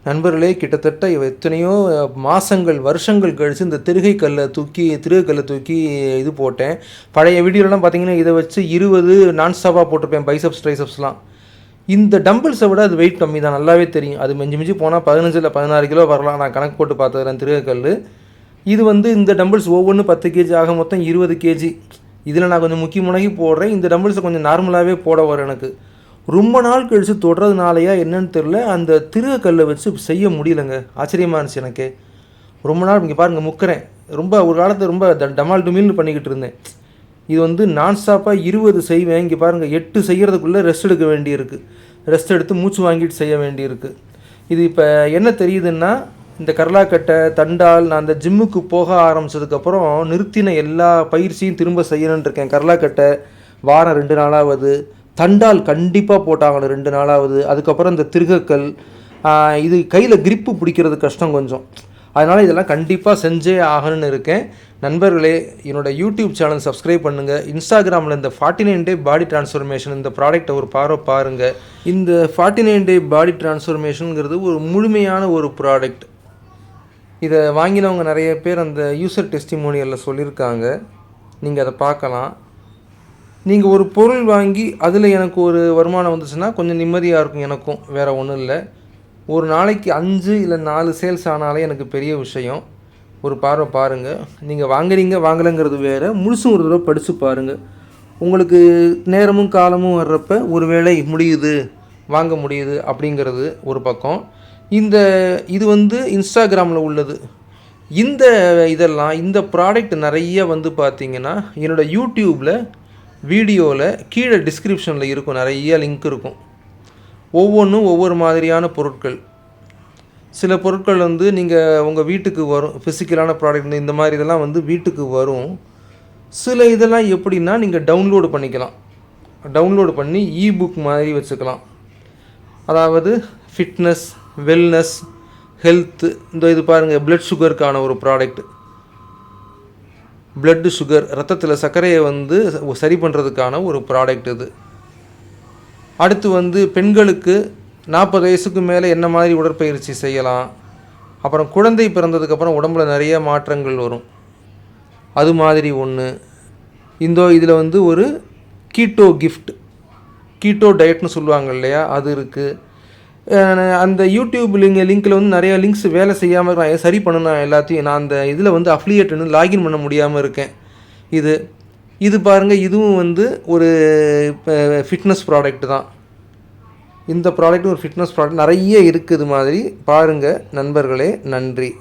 நண்பர்களே, கிட்டத்தட்ட எத்தனையோ மாதங்கள் வருஷங்கள் கழித்து இந்த திருகைக்கல்லை தூக்கி இது போட்டேன். பழைய வீடியோலாம் பார்த்தீங்கன்னா இதை வச்சு 20 நான்ஸ்டாப்பாக போட்டிருப்பேன், பைசப்ஸ் ட்ரைசப்ஸ்லாம். இந்த டம்பிள்ஸை விட அது வெயிட் கம்மி தான், நல்லாவே தெரியும். அது மிஞ்சி போனால் 15 இல்லை 16 கிலோ வரலாம், நான் கணக்கு போட்டு பார்த்துக்கிறேன் திருகைக்கல். இது இந்த டம்பிள்ஸ் ஒவ்வொன்று 10 கேஜி ஆக மொத்தம் 20 கேஜி. இதில் நான் கொஞ்சம் முக்கி போடுறேன். இந்த டம்பிள்ஸை கொஞ்சம் நார்மலாகவே போட வரும் எனக்கு. ரொம்ப நாள் கழித்து தொடுறதுனாலையா என்னன்னு தெரில, அந்த திருகைக்கல்லை வச்சு செய்ய முடியலைங்க. ஆச்சரியமாக இருந்துச்சு எனக்கு. ரொம்ப நாள் இங்கே பாருங்கள் முக்கிறேன். ஒரு காலத்தில் ரொம்ப டமால் டுமில்னு பண்ணிக்கிட்டு இருந்தேன். இது நான்ஸ்டாப்பாக 20 செய்வேன். இங்கே பாருங்கள் 8 செய்கிறதுக்குள்ளே ரெஸ்ட் எடுக்க வேண்டியிருக்கு. ரெஸ்ட் எடுத்து மூச்சு வாங்கிட்டு செய்ய வேண்டியிருக்கு. இது இப்போ என்ன தெரியுதுன்னா, இந்த கரலாக்கட்டை தண்டால் நான் அந்த ஜிம்முக்கு போக ஆரம்பித்ததுக்கப்புறம் நிறுத்தின எல்லா பயிற்சியும் திரும்ப செய்யணுன்னு இருக்கேன். கரலாக்கட்டை வாரம் 2 நாளாவது, தண்டால் கண்டிப்பாக போட்டாங்கணும் 2 நாளாவது. அதுக்கப்புறம் இந்த திருகைக்கல், இது கையில் கிரிப்பு பிடிக்கிறது கஷ்டம் கொஞ்சம். அதனால் இதெல்லாம் கண்டிப்பாக செஞ்சே ஆகணும்னு இருக்கேன். நண்பர்களே, என்னோடய யூடியூப் சேனல் சப்ஸ்கிரைப் பண்ணுங்கள். இன்ஸ்டாகிராமில் இந்த 49 டே பாடி டிரான்ஸ்ஃபர்மேஷன் இந்த ப்ராடக்ட்டை ஒரு பாருங்கள். இந்த 49 டே பாடி டிரான்ஸ்ஃபர்மேஷனுங்கிறது ஒரு முழுமையான ஒரு ப்ராடக்ட். இதை வாங்கினவங்க நிறைய பேர் அந்த யூசர் டெஸ்டிமோனியலில் சொல்லியிருக்காங்க. நீங்கள் அதை பார்க்கலாம். நீங்கள் ஒரு பொருள் வாங்கி அதில் எனக்கு ஒரு வருமானம் வந்துச்சுன்னா கொஞ்சம் நிம்மதியாக இருக்கும் எனக்கும், வேறு ஒன்றும் இல்லை. ஒரு நாளைக்கு 5 இல்லை 4 சேல்ஸ் ஆனாலே எனக்கு பெரிய விஷயம். ஒரு பாருங்கள். நீங்கள் வாங்கலைங்கிறது வேறு, முழுசும் ஒரு தடவை படித்து பாருங்கள். உங்களுக்கு நேரமும் காலமும் வர்றப்ப ஒரு வேளை முடியுது, வாங்க முடியுது அப்படிங்கிறது ஒரு பக்கம். இது இன்ஸ்டாகிராமில் உள்ளது. இந்த ப்ராடக்ட் நிறைய பார்த்திங்கன்னா என்னோடய யூடியூப்பில் வீடியோவில் கீழே டிஸ்கிரிப்ஷனில் இருக்கும், நிறைய லிங்க் இருக்கும். ஒவ்வொன்றும் ஒவ்வொரு மாதிரியான பொருட்கள். சில பொருட்கள் நீங்கள் உங்கள் வீட்டுக்கு வரும், ஃபிசிக்கலான ப்ராடக்ட். இந்த மாதிரி இதெல்லாம் வீட்டுக்கு வரும். சில இதெல்லாம் எப்படின்னா நீங்கள் டவுன்லோடு பண்ணிக்கலாம். டவுன்லோடு பண்ணி இபுக் மாதிரி வச்சுக்கலாம். அதாவது ஃபிட்னஸ், வெல்னஸ், ஹெல்த்து. இது பாருங்கள், பிளட் சுகருக்கான ஒரு ப்ராடக்ட். பிளட்டு சுகர், ரத்தத்தில் சர்க்கரையை சரி பண்ணுறதுக்கான ஒரு ப்ராடக்ட் இது. அடுத்து பெண்களுக்கு 40 வயசுக்கு மேலே என்ன மாதிரி உடற்பயிற்சி செய்யலாம். அப்புறம் குழந்தை பிறந்ததுக்கப்புறம் உடம்புல நிறைய மாற்றங்கள் வரும், அது மாதிரி ஒன்று. இதில் ஒரு கீட்டோ கிஃப்ட், கீட்டோ டயட்னு சொல்லுவாங்க இல்லையா, அது இருக்குது. அந்த யூடியூப் லிங்க்கில் நிறையா லிங்க்ஸ் வேலை செய்யாமல் நான் சரி பண்ணணும் எல்லாத்தையும். நான் அந்த இதில் அஃபிலியேட்னு லாகின் பண்ண முடியாமல் இருக்கேன். இது பாருங்கள், இதுவும் ஒரு ஃபிட்னஸ் ப்ராடக்ட் தான். இந்த ப்ராடக்ட் ஒரு ஃபிட்னஸ் ப்ராடக்ட் நிறைய இருக்குது. மாதிரி பாருங்கள் நண்பர்களே. நன்றி.